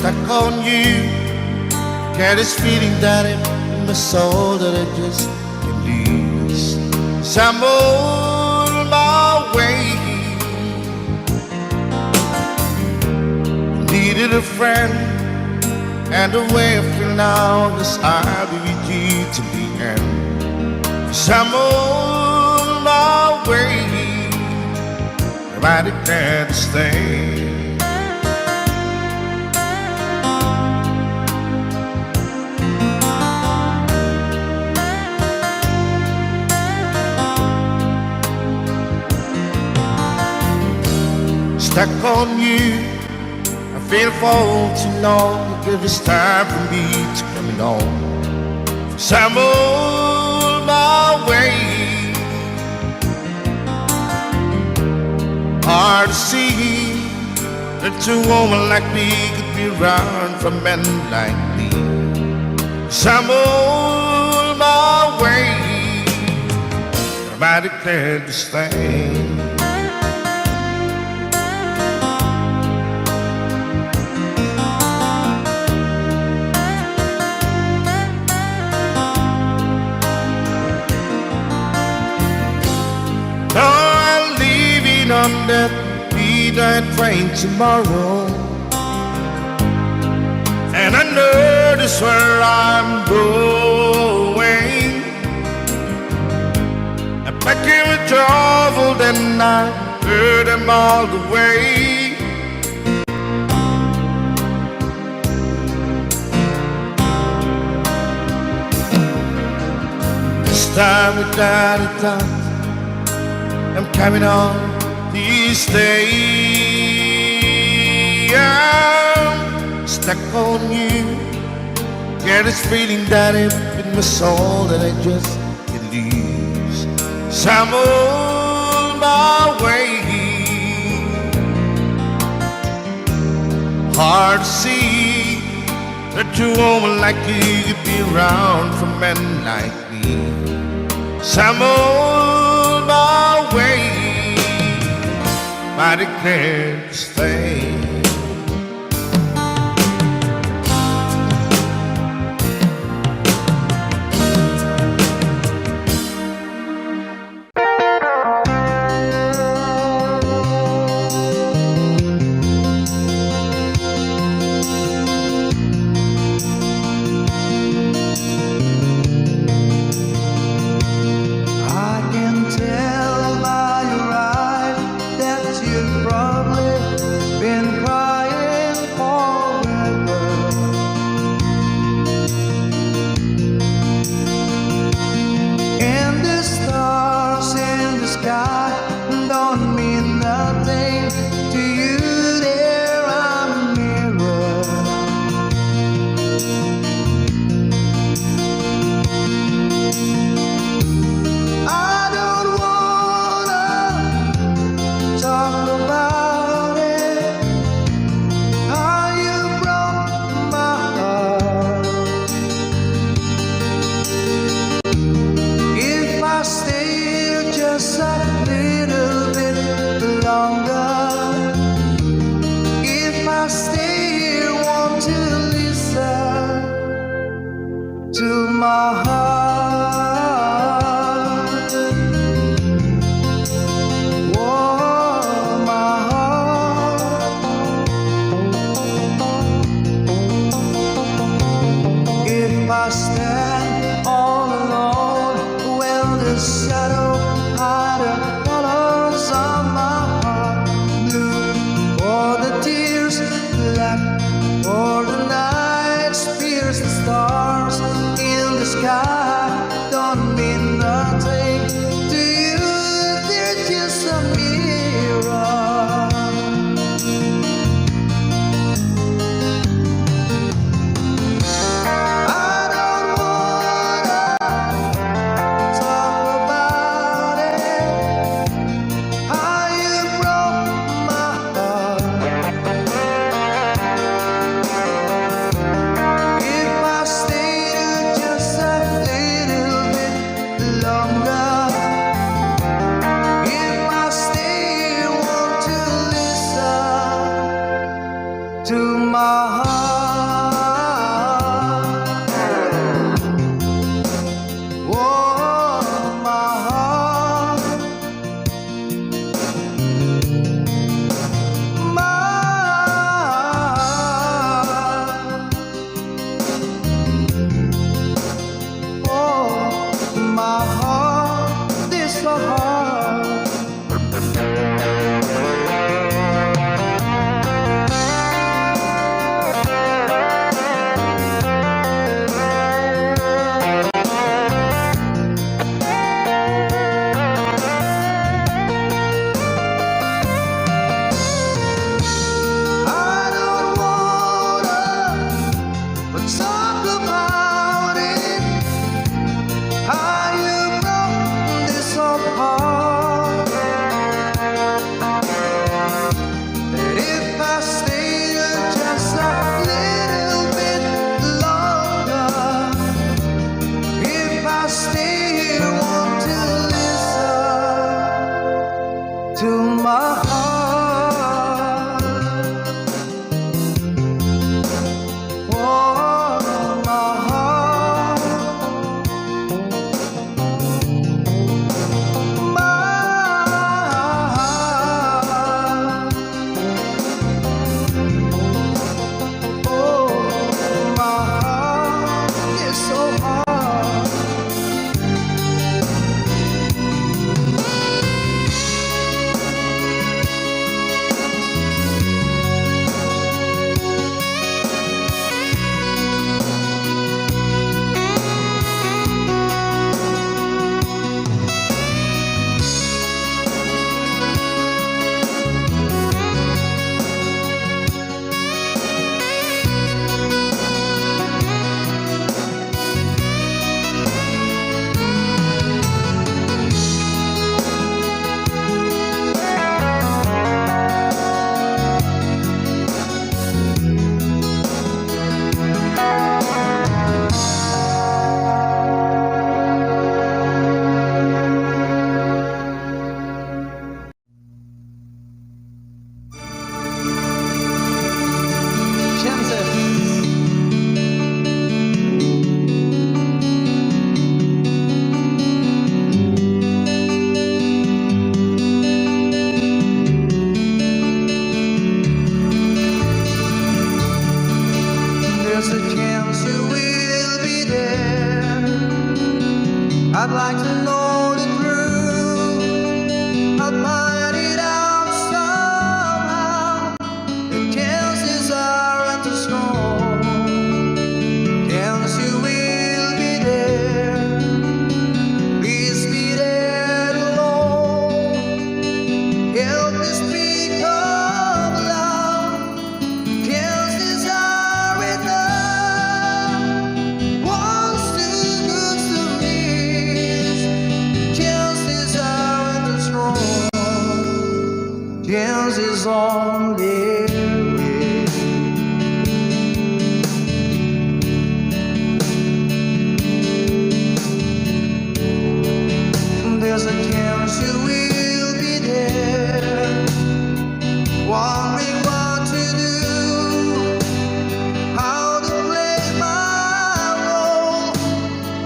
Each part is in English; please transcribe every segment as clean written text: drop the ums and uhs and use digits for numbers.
stuck on you. Get this feeling that in my soul that I just can't lose. So I'm on my way. Needed a friend, and the way I feel now is I'll be with you to the end. So I'm on my way. I declare to stay. Stuck on you, I feel for too long. Give this time for me to come on. So I'm on my way. Hard to see that a woman like me could be around for men like me. So I'm on my way. I declare to stay. On that midnight train tomorrow, and I know this where I'm going. I'm packing with trouble, then I heard them all the way. This time without a doubt, I'm coming on. These days I'm stuck on you. Get this feeling that in my soul that I just can't lose. So I'm on my way. Hard to see that a woman like you could be around for men like me. So I'm on my way. I declare to stay. to my heart. There's a chance you will be there. I'd like to know the truth. I'll find it out somehow. The chances aren't too strong. Chance you will be there. Please be there alone. Help me speak of love. Chances are enough. One's too good to miss. Chances aren't too strong. Chances only. There's a chance you will be there, wondering what to do, how to play my role.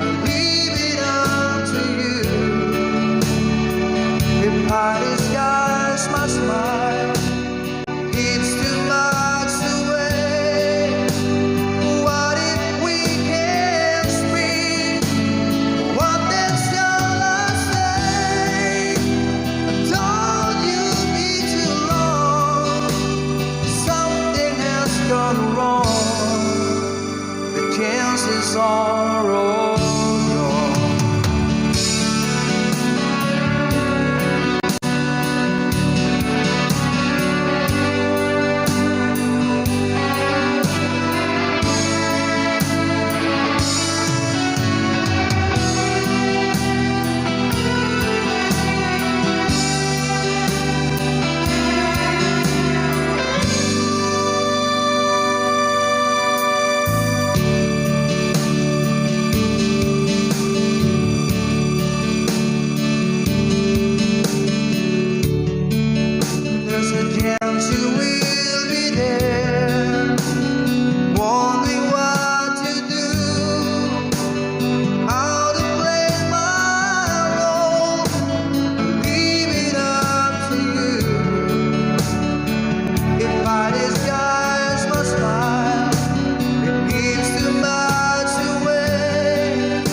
I leave it up to you. If I disguise my smile, it's too much to wait. What if we can't speak? What then shall I say? Don't you be too long. Something has gone wrong. The chances are all gone. There's a chance you will be there, wondering what to do, how to play my role. Leave it up to you. If I disguise my smile, it gives too much away.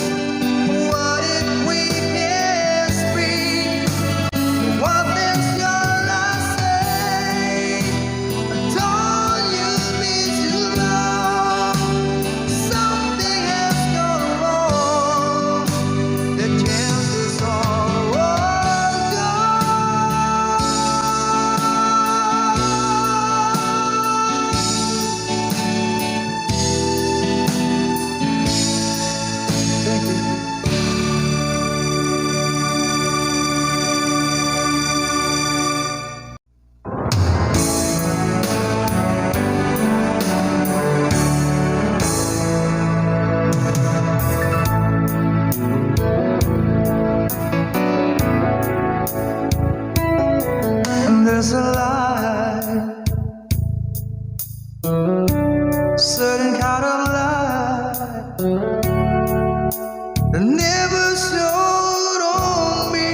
What if we can't speak? What then shall I say? Don't you be too long. Something has gone wrong. The chances are all gone. Thank you. And there's a light, certain kind of light that never showed on me.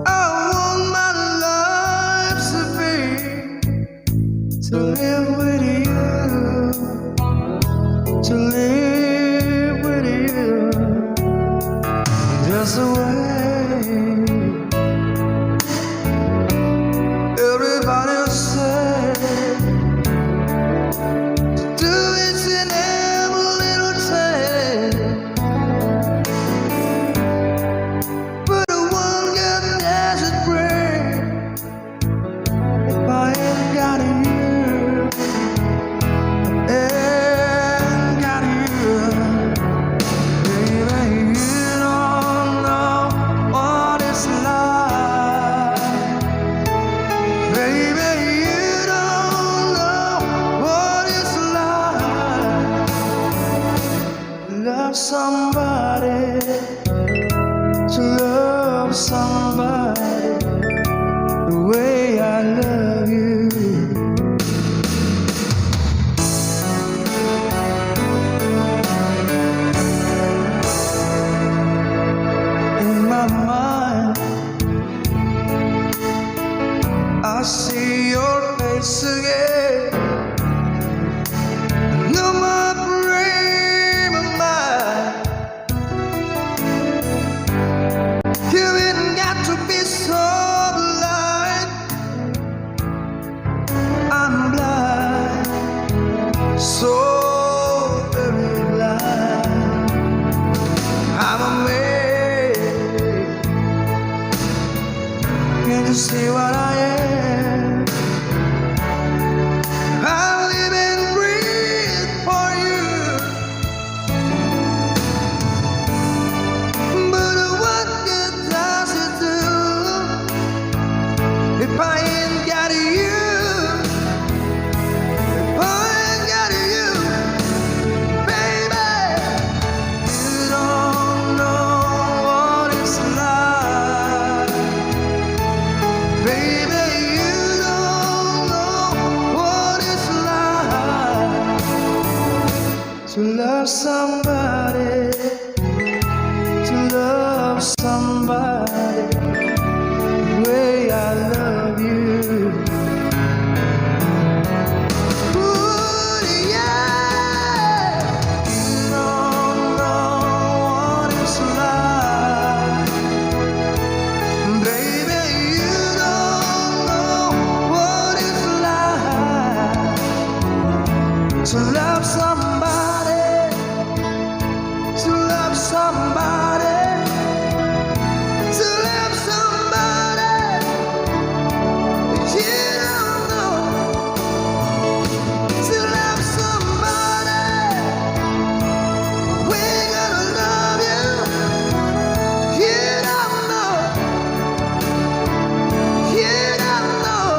I want my life to live with you, to live with you. There's a way. Everybody say do it in every little thing, but the one got desert brain. If I ain't got you, ain't got you, baby, you don't know what it's like. Baby, you don't know what it's like to love somebody, to love somebody the way I love you. In my mind, I see your face. voice again. No more frame of mind. You ain't got to be so blind. I'm blind, so very blind. I'm a man. Can't you see what I am? I live and breathe for you. But what good does it do if I ain't got you? If I ain't got you, baby, you don't know what it's like. Baby, you don't know what it's like to love somebody, to love somebody the way I love you. Ooh, yeah. You don't know what it's like. Baby, you don't know what it's like to love somebody, to love somebody, to love somebody you don't know, to love somebody. We're gonna love you. You don't know, you don't know,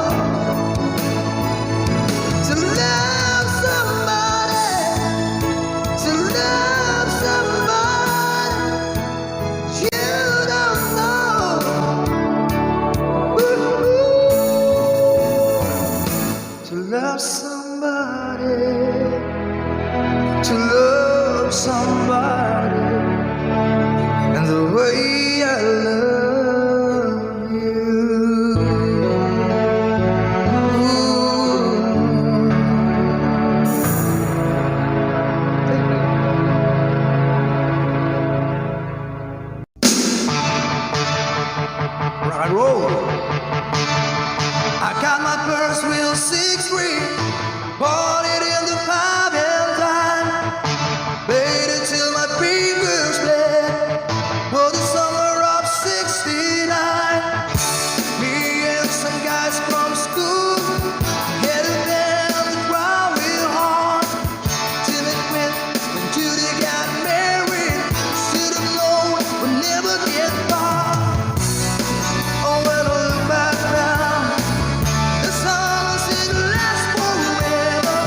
to love somebody, to love somebody you don't know. Ooh, to love somebody, to love somebody, and the way I love you. Rock and roll. I got my first real 6-3, bought it in the 5 and dime, played it till my fingers bled. For the summer of '69, me and some guys from school headed down the ground real hard. Till it went when Judy got married. Should have known we'd never get far. Oh, when I look back now, the summer seemed to last forever.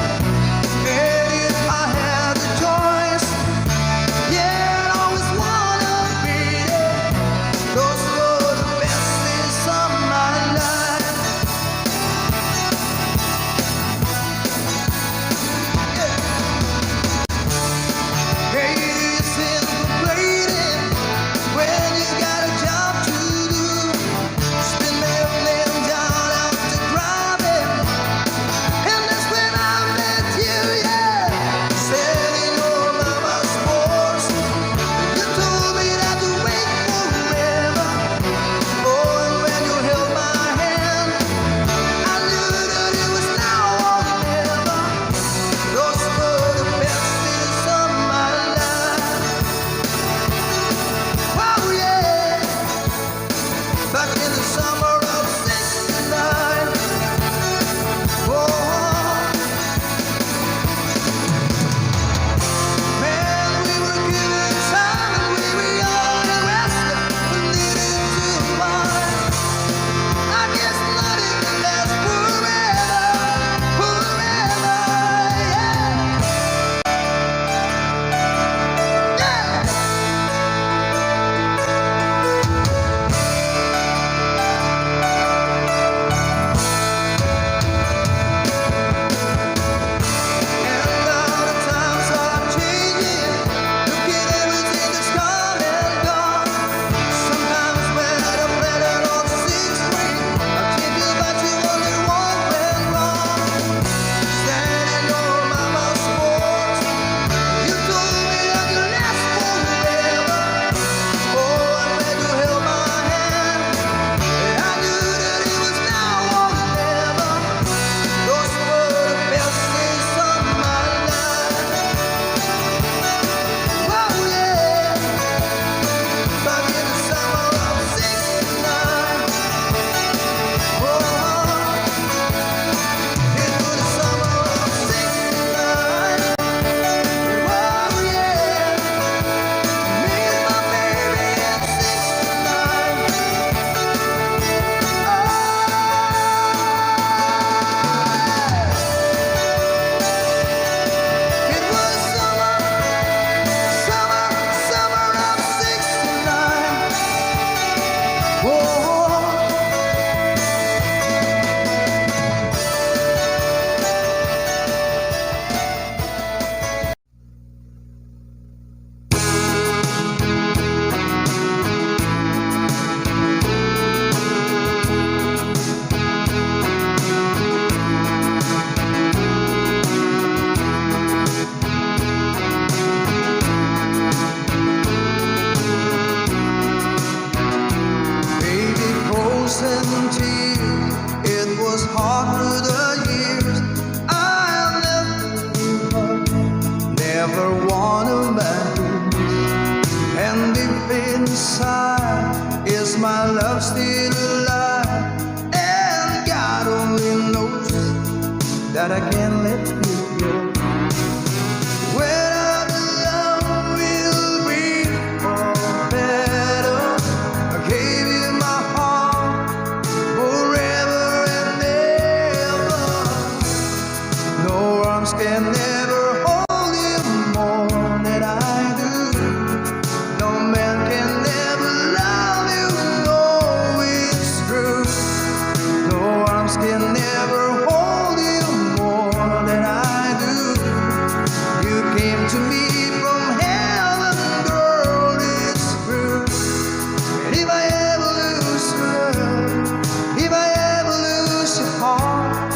that I can't let you go. When I'm alone, we'll be all better. I gave you my heart forever and ever. No arms can never hold you more than I do. No man can never love you, no, it's true. No arms can never hold you more than I do. You came to me from heaven, girl, it's true. And if I ever lose your love, if I ever lose your heart,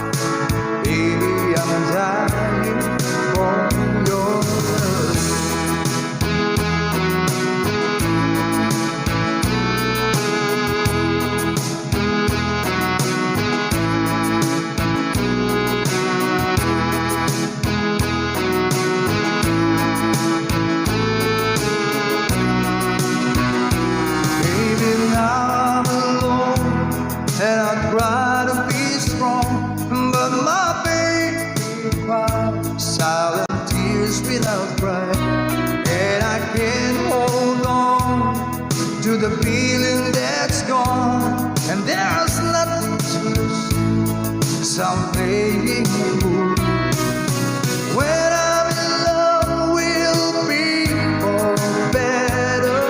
baby, I'm dying for your love. Baby, now I'm alone and I try to be strong, but my baby cries silent tears without crying, and I can't hold on to the feeling that's gone, and there's nothing to lose, so I'm playing the fool. When I'm in love, we'll be all better.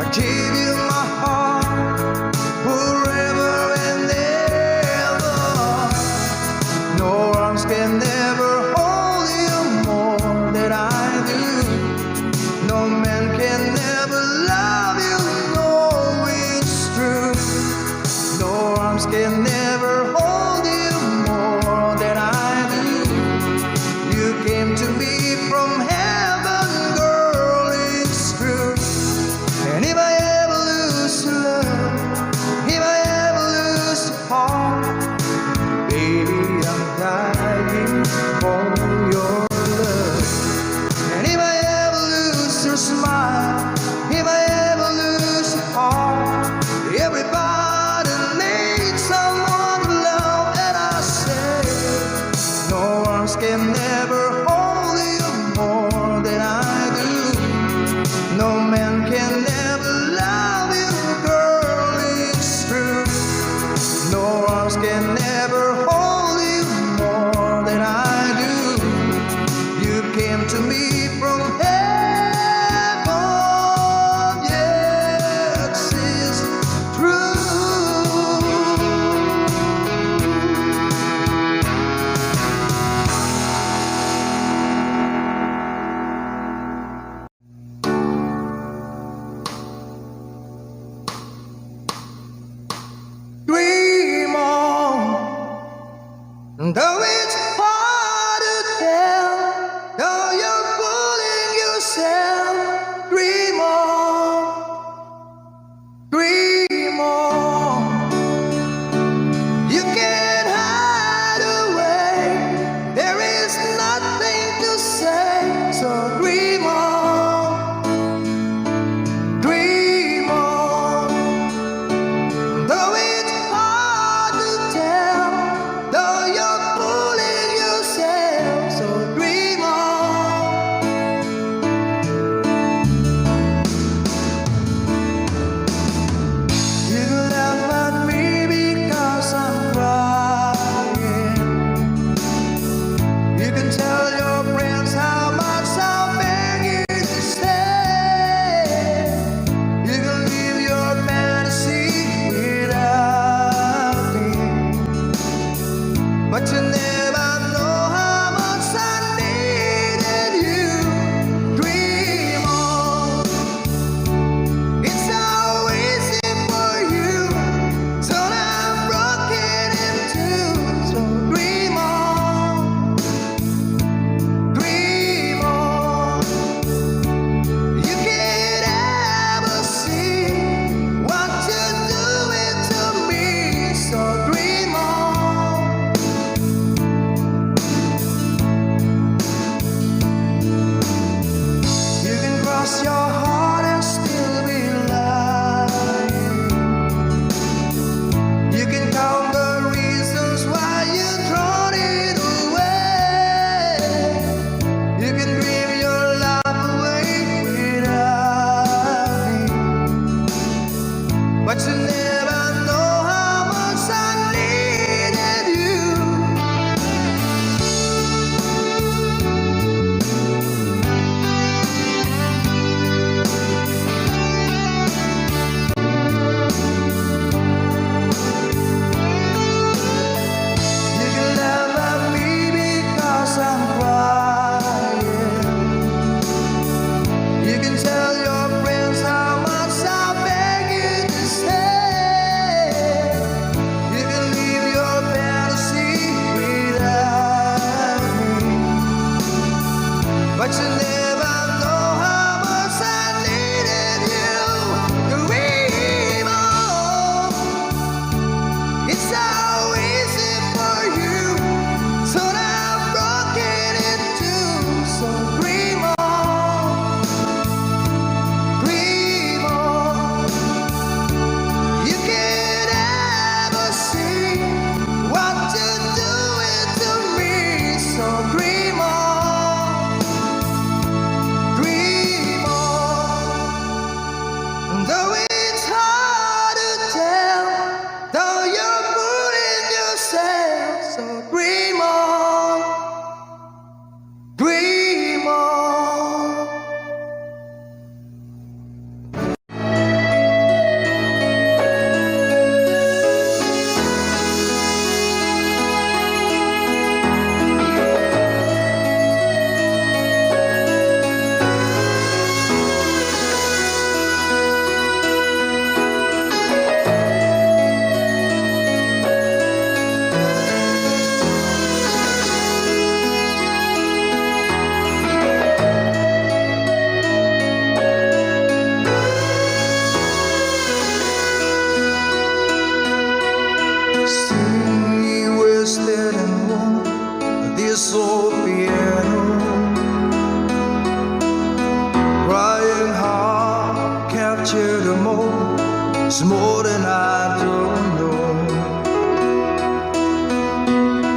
I give you my heart forever and ever. No arms can never hold you more than I do. No man can never love you, no, it's true. No arms can never hold you more than I do. You came to me from heaven, girl, it's true. And if I ever lose your love, if I ever lose your heart, baby, I'm dying for your love. And if I ever lose your smile, if I ever lose your heart, everybody needs someone to love, and I say, no arms can never hold you more than I do. No man can never love you, girl, it's true. No arms can never hold you more than I do. You came to me from heaven, yes, it's true. Dream on, though it's hard to tell, though you're fooling yourself. Dream on, dream on. You can't hide away, there is nothing to say, so dream on, dream on. Though it's hard to tell, though you're fooling yourself, so dream on. You can laugh at me because I'm crying. You can tell your friends how much I'm begging to stay. You can live your fantasy without me, but you never know how much I needed you. Dream on, it's so easy for you, so I'm broken in two. So dream on, dream on. You can't ever see what you're doing to me, so dream on.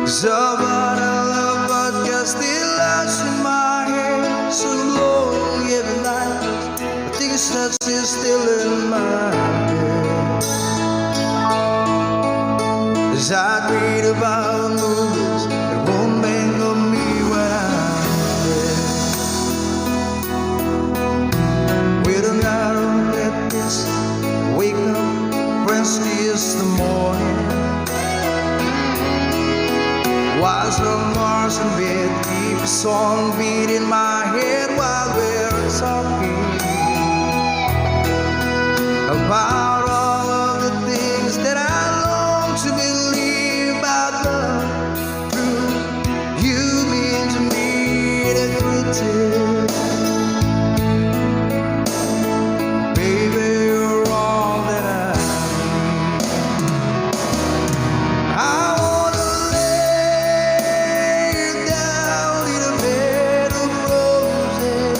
Somebody I love but gets still lies in my head. So lonely every night, I think it's not still in my head. As I read about movies that won't bang on me when I'm dead. With an iron at this, wake up, Wednesday is the morning. While some Mars in bed, keep a song beat in my head while we're talking about all of the things that I long to believe about love. True, you mean to me the greatest. Baby, you're all that I need. I wanna lay you down in a bed of roses.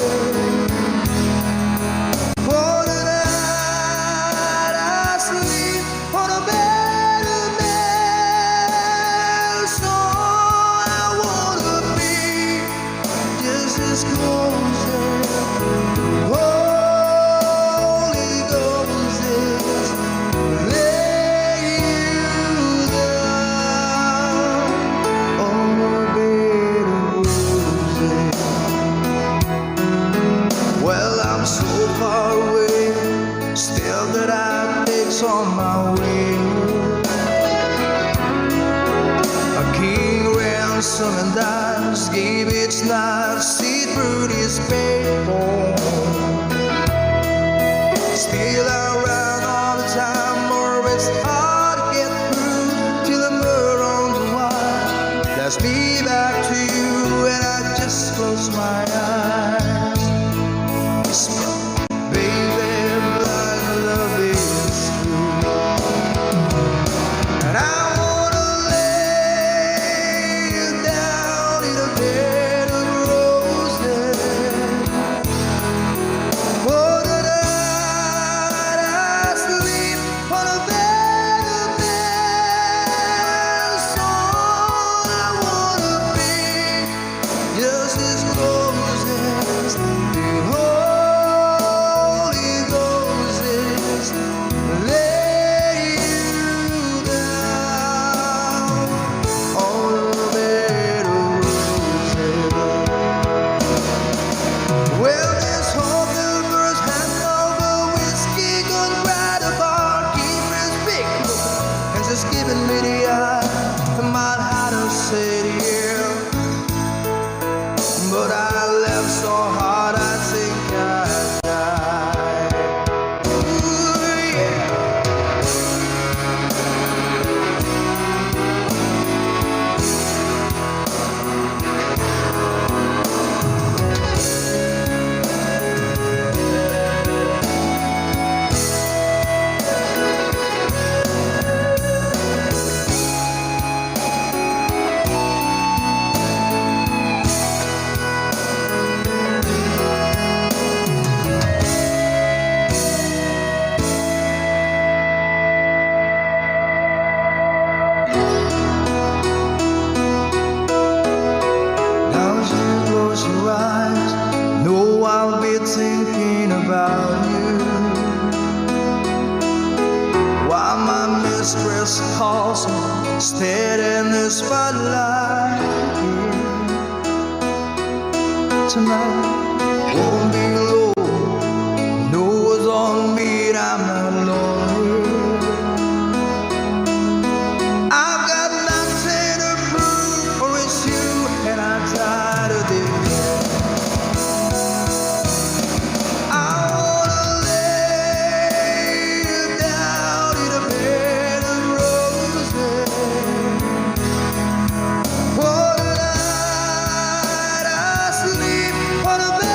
For the night I sleep on a bed of nails. So I wanna be just as close as Holy Ghost is. Lay you down on a bed of roses. Well, I'm so far away, still that I takes on my way. A king ransom and dimes gave its knife, see through this paper. Still I run all the time, or it's hard to get through till the murder on the wire. That's me back to you, and I just close my eyes. Whisper, baby, blind love is true. And I wanna lay you down in a bed of roses. For the night I sleep on a bed of nails. So I wanna be just as close as the Holy Ghost is. Lay you down on a bed of roses. Well, there's hope the first hand over whiskey, gone right apart, keepers big, and just giving me the eye. I might have to say yeah, but I left so hard I think I died. Ooh, yeah. Now as you close your eyes, know I'll be thinking about you. While my mistress calls me, stead in the spotlight. Tonight won't be low, no one's on me, I'm not lonely. I've got nothing to prove, for it's you, and I'm tired of this. I wanna lay you down in a bed of roses. For the night I sleep on a bed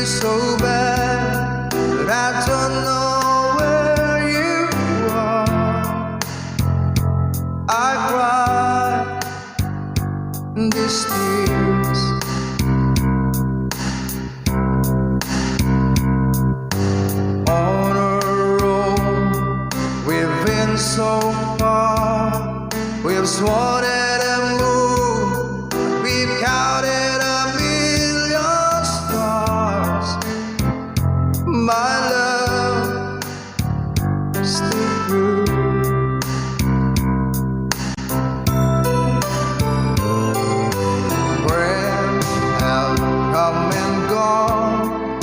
so bad that I don't know where you are. I cry these tears. On a road we've been so far, we've sworn at a moon, we've counted a million stars. My love, stay true. Friends have come and gone,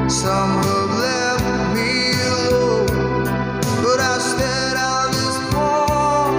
some have left me alone, but I stand out this far.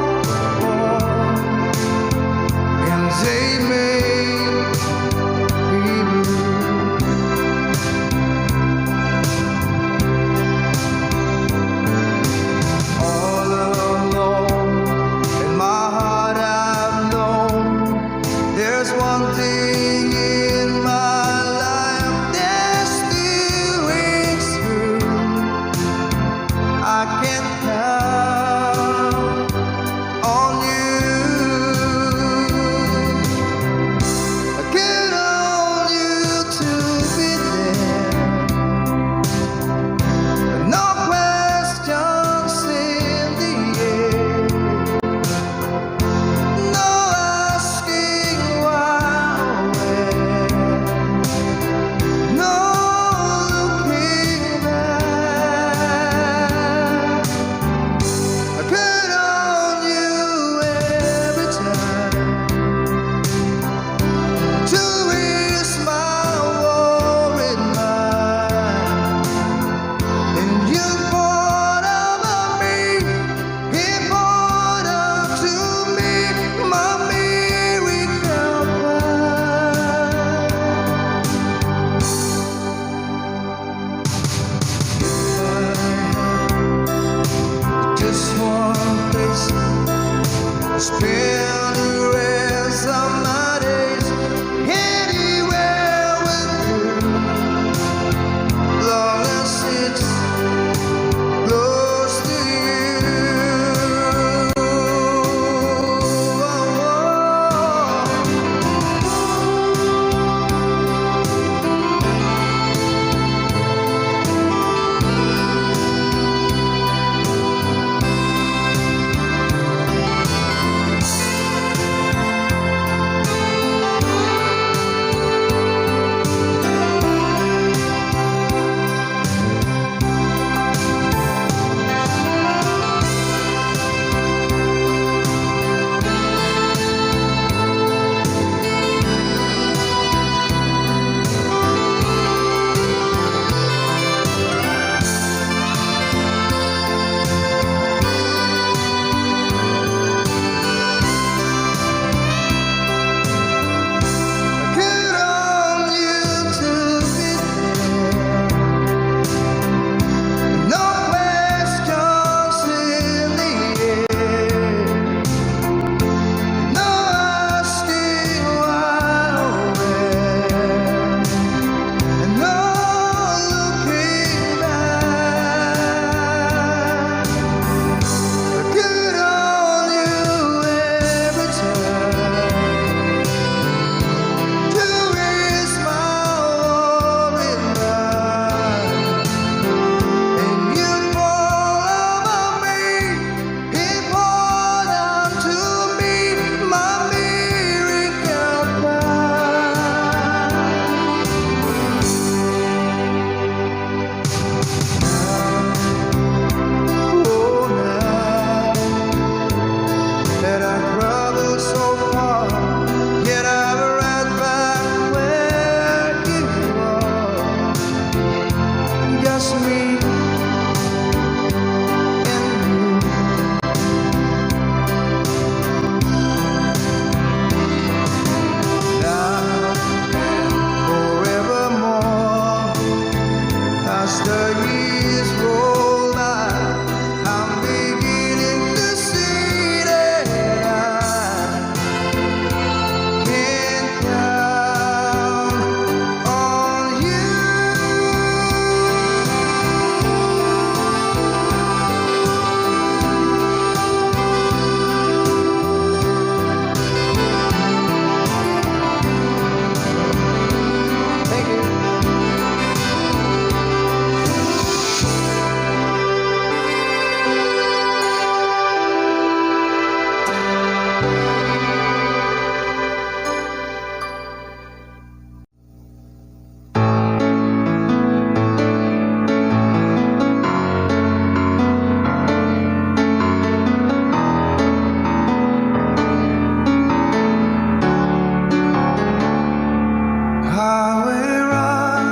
highway run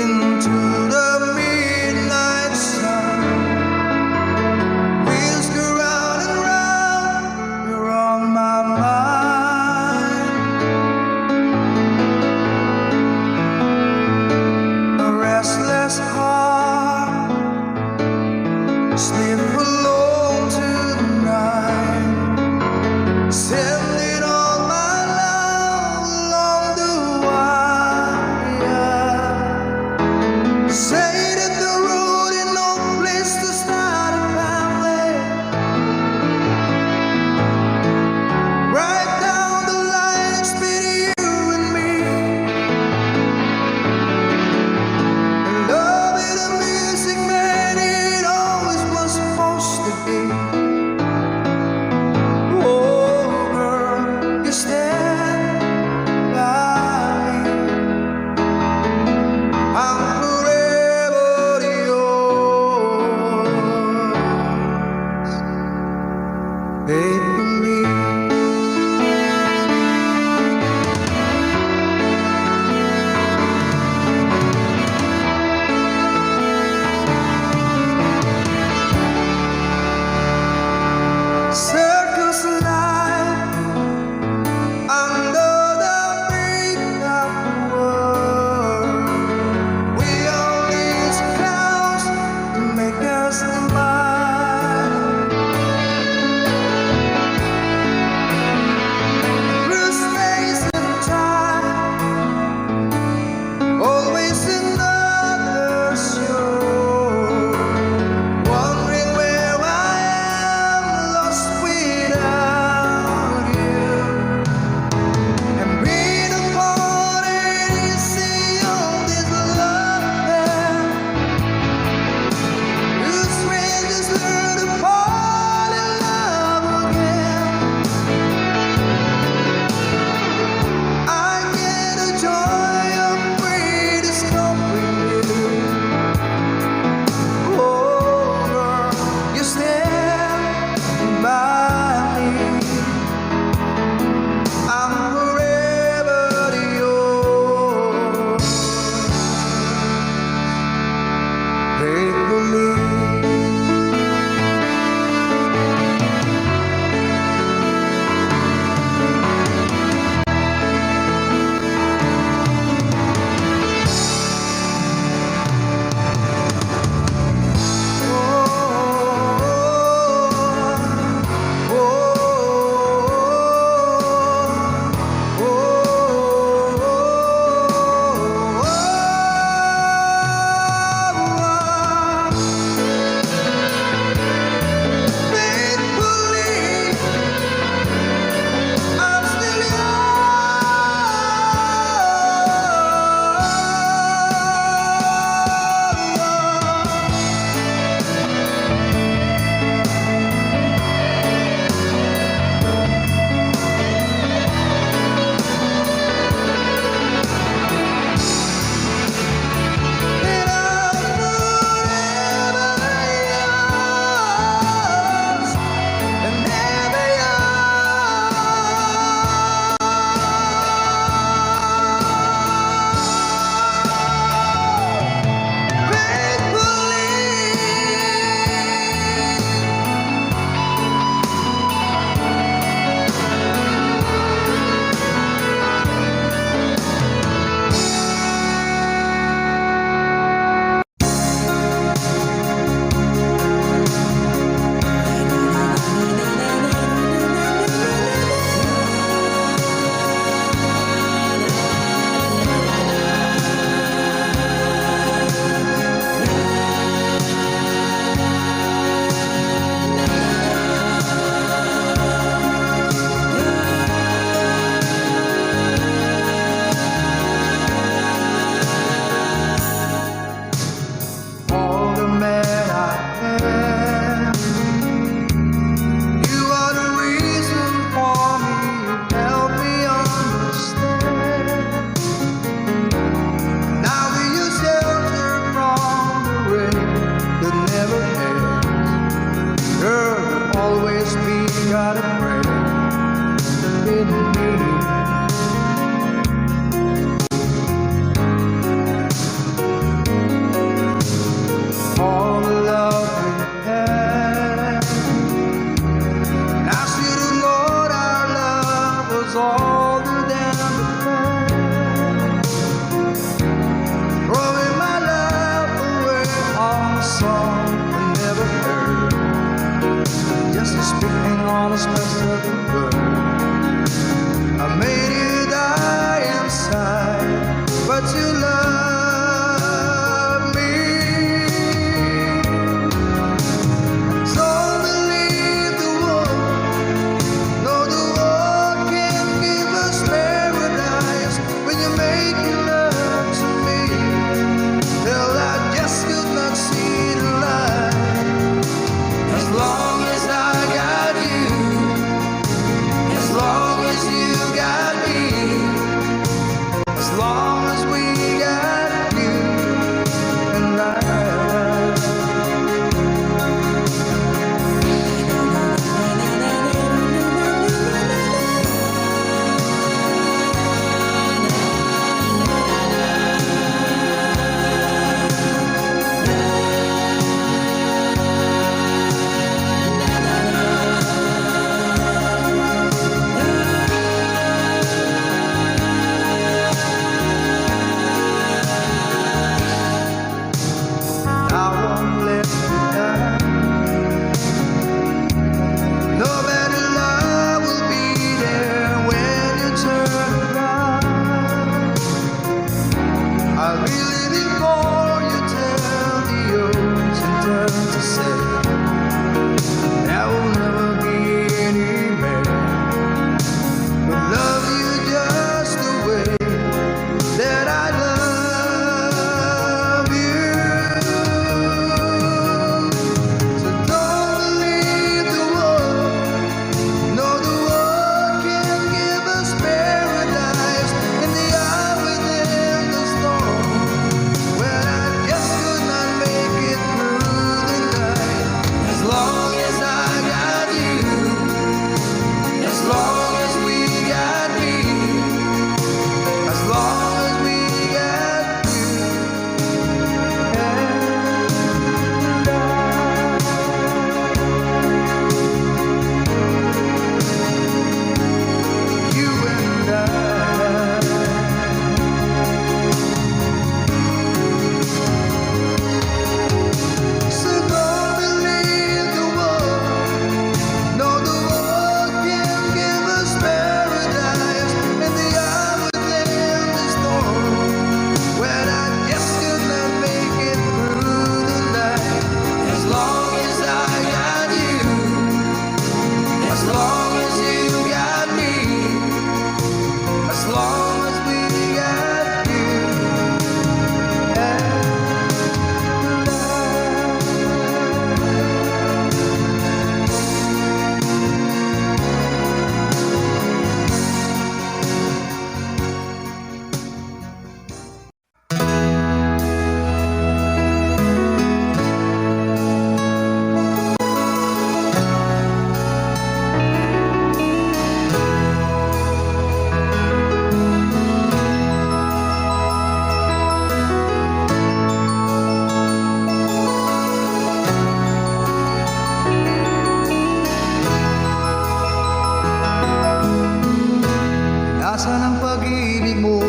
into the midnight sun. Wheels go round and round, you're on my mind. A restless heart slip alone tonight, sending all my love along the but you love me. Don't believe the world. No, the world can't give us paradise when you're making love to me. Well, I just could not see the light. As long as I got you, as long as you got me, as long as we got you and I. I won't let you down. No better love will be there when you turn around. I'll be living for you till the ocean turns to sand. There will never be any man who love you just the way that I love you. So don't believe the world. No, the world can't give us paradise in the hour within the storm. When I just could not make it through the night. As long as I got you, as long as we got me, as long as we got you and I. You and I. So don't believe the world. No, the world can't give us paradise in the hour within the storm. When I just could not make it through the night. As long as I got you, as long as you got me, as long as we got you and I. Nasaan ang pag-ibig mo?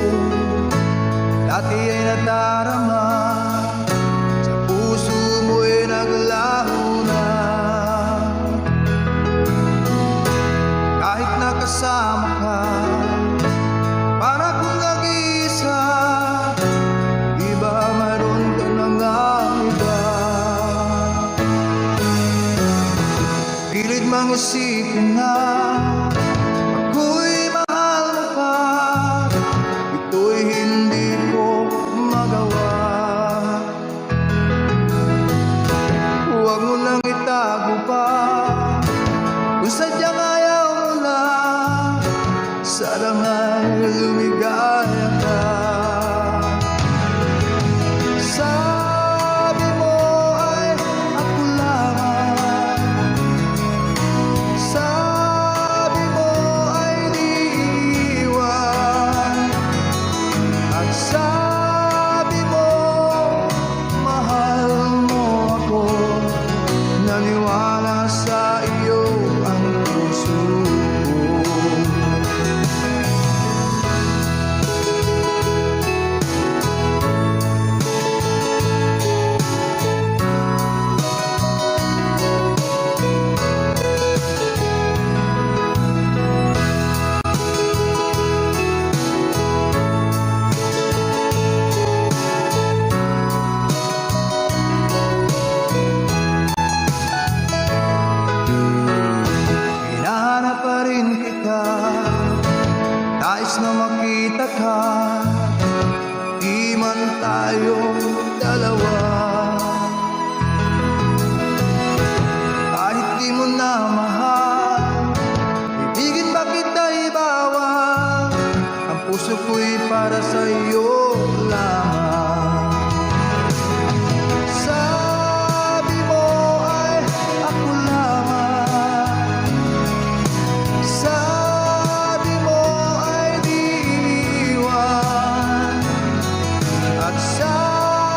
Dati ay nadarama. Sa puso mo'y naglaho na. Kahit nakasama ka, para kung nag-iisa. Di ba mayroon ka mga iba? Pilit mang isipin na ako'y mahal mo pa. Ito'y hindi ko magawa. Huwag mo nang itago pa. Kung sadyang ayaw mo na, sana nga'y lumigaya ka. Sabi mo ay ako lamang. Sabi tayong dalawa. Kahit di mo na mahal, ibigin ba kita ibawang? Ang puso ko'y para sa iyo lamang. Sabi mo ay ako lamang, sabi mo ay di iniwan, at sabi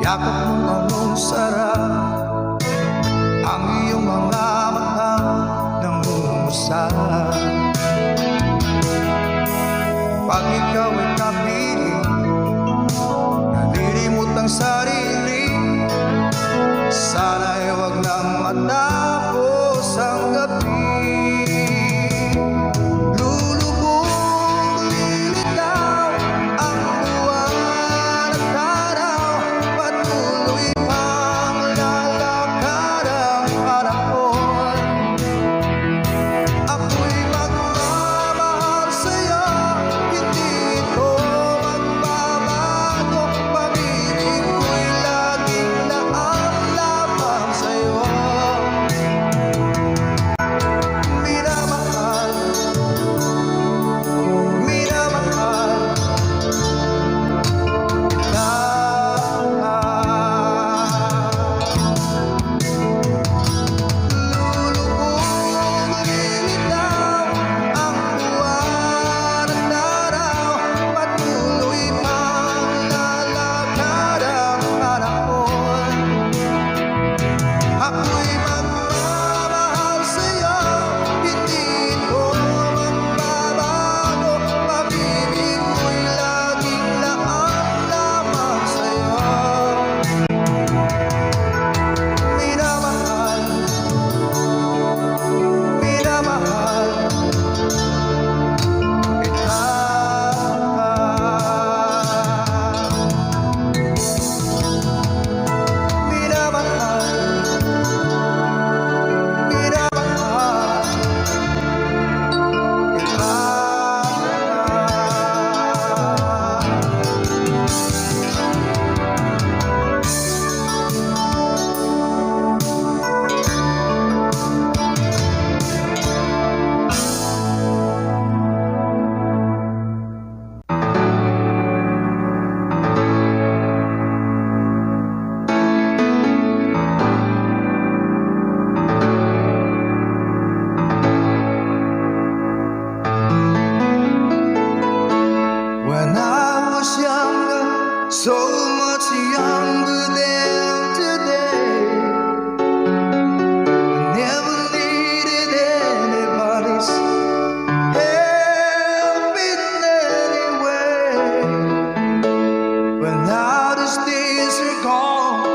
yakap mo anong sarap, ang iyong mga mata nangungusap. Pag ikaw ay kapiling, nalilimot ang sarili, sana'y wag nang matapos ang gabi. Lulubog, lilitaw ang buwan at araw, patuloy pang lalakad ang panahon. Ako'y magmamahal sa'yo, hindi ito magbabago. Pag-ibig ko'y laging laan lamang sa'yo. Minamahal, minamahal kita. Lulubog, lilitaw ang buwan at araw, patuloy pang lalakad ang panahon. Ako'y magmamahal sa'yo, hindi ito magbabago. Pag-ibig ko'y laging laan lamang sa'yo. Minamahal, minamahal kita. Minamahal, minamahal kita. When I was younger, so much younger than today, I never needed anybody's help in any way. But now these days are gone,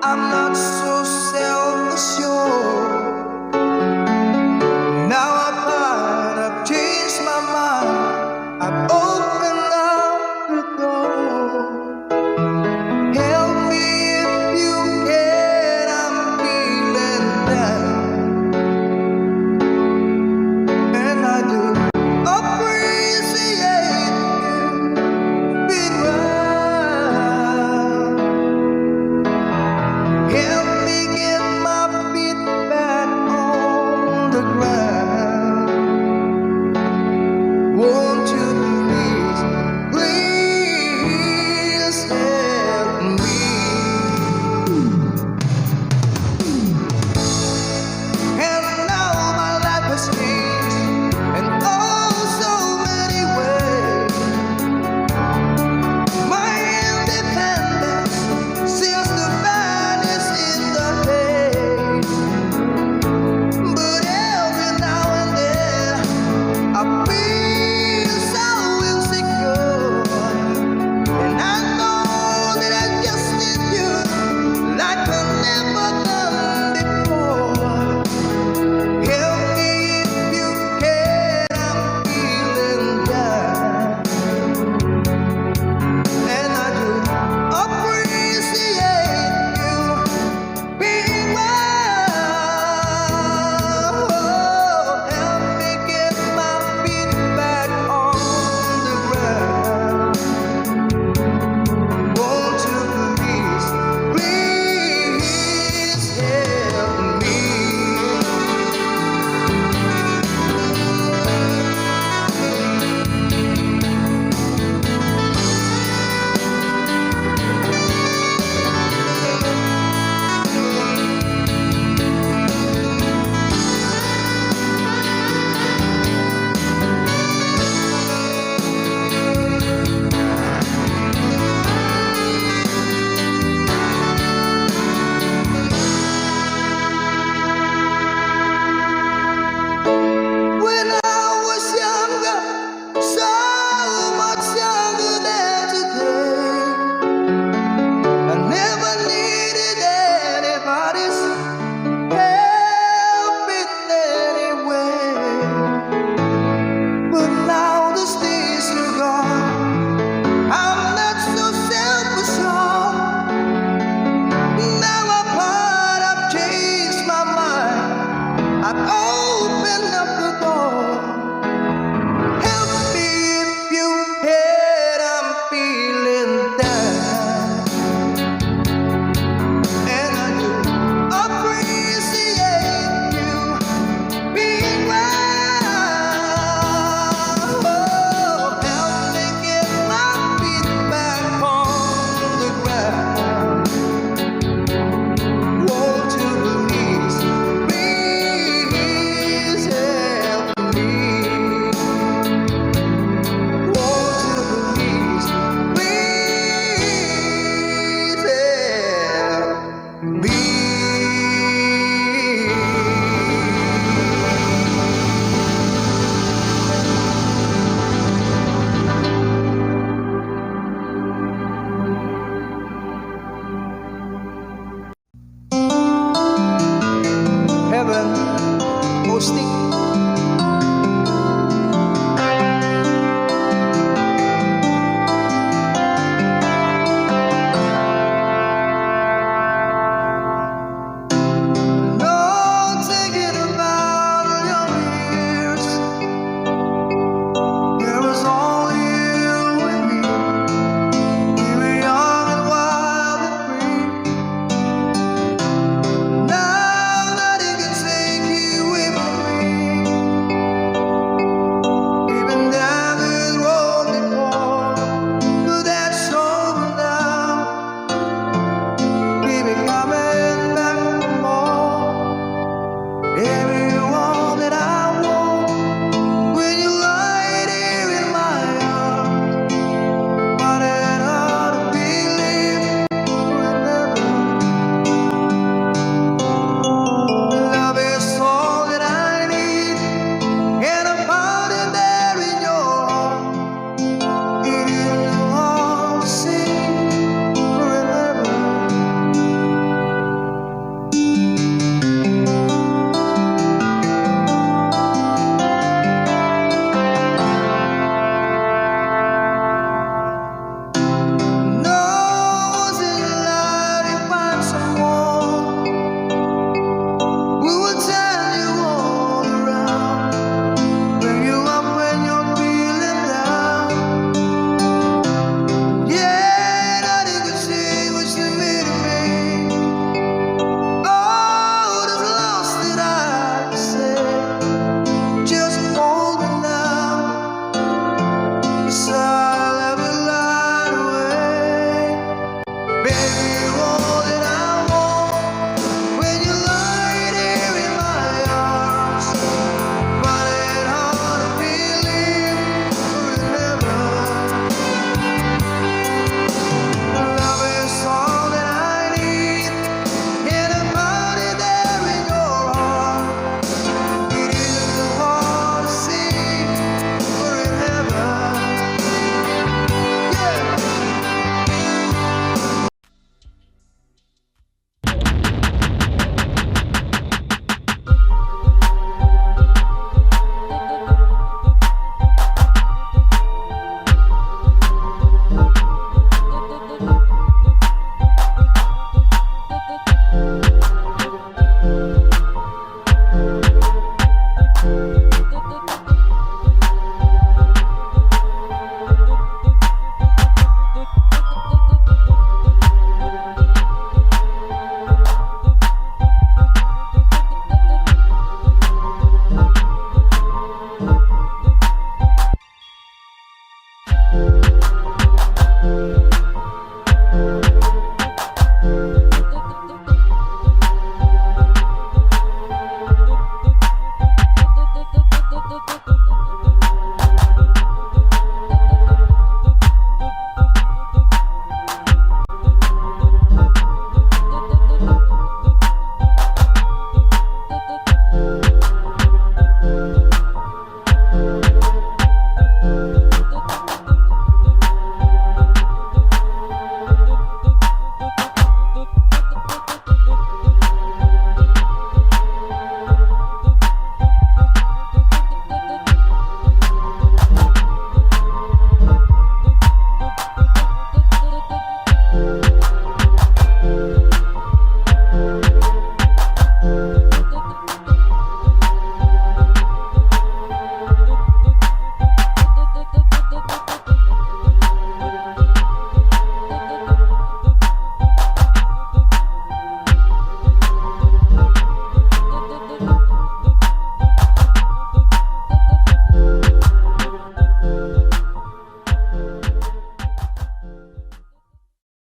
I'm not